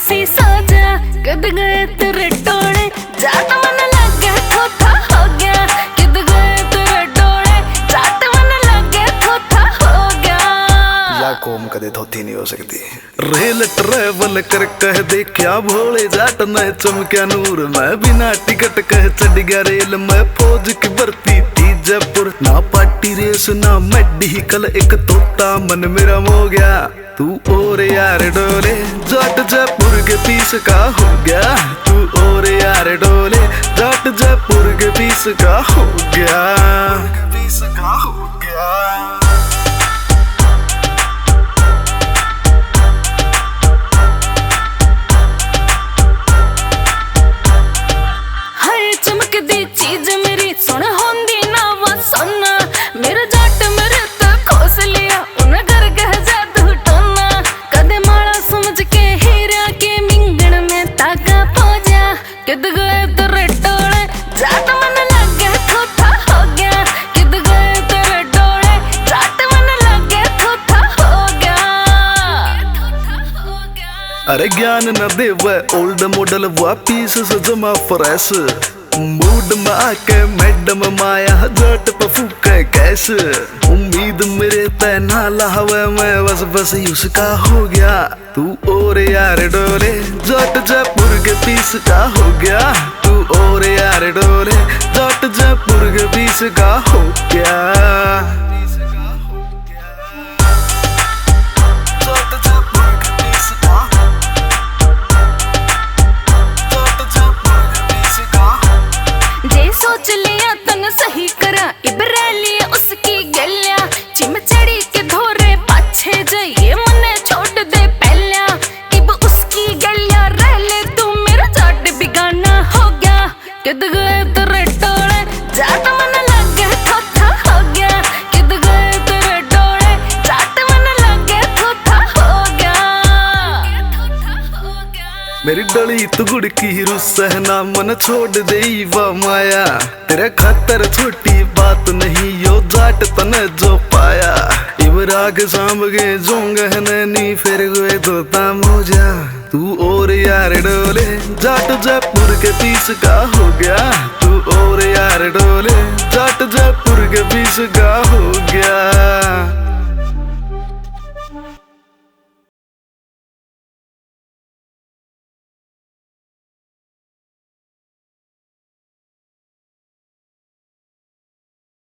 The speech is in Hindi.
सी साजा कद गए तेरे टोले जाट मन लग गया थोथा हो गया कद गए तेरे टोले जाट मन लग गया थोथा हो गया। या कौम कदे धोती नहीं हो सकती। रेल ट्रेवल कर कह देखा भोले जाट न चमक्या नूर मैं बिना टिकट कह चढ़ गया रेल में फौज की भर्ती थी जयपुर ना पार्टी रेस ना मेडिकल एक तोता मन मेरा हो गया तू और यार डोले जाट जयपुर के पीस का हो गया तू और यार डोले जाट जयपुर के पीस का हो गया पीस का हो गया। चीज मेरी सुन होंदी ना वो सोना मेरा जाट मेरे तो खोस लिया उन घर कह जादू टोना कदे माड़ा समझ के हीरा के मिंगण में ताका पहुंचा किद गए तेरे टोले जाट मन लग गया थोथा हो गया किद गए तेरे टोले जाट मन लग गया थोथा हो गया। अरे ज्ञान न देवे ओल्ड मॉडल वापिस से जमा फ्रेश मूड में आके मैडम माया जाट पे फूके कैसे उम्मीद मेरे तैना लावे मैं बस उसका हो गया तू और यार डोले जाट जयपुर के पीस का हो गया तू और यार डोले जाट जयपुर के पीस का हो गया। सोच लिया तन सही करा इबराली उसकी गलिया चिम चढ़ी के धोरे पाछे जाइए मने छोड़ दे पहला इब उसकी गलिया रह ले तू मेरा जाट बिगाना हो गया किद गए तेरे टोले जाट मन लग गया थोथा हो गया किद गए तेरे टोले जाट मन लग गया थोथा हो गया। मेरी डली तू गुड़ की रुसहना मन छोड़ दे वा माया तेरे खातर छोटी बात नहीं यो जाट तने जो पाया इबराग सांभ के जोंग नैनी फिर गए धोता मोजा तू और यार डोले जाट जयपुर के पीस का हो गया तू और यार डोले जाट जयपुर के पीस का हो गया।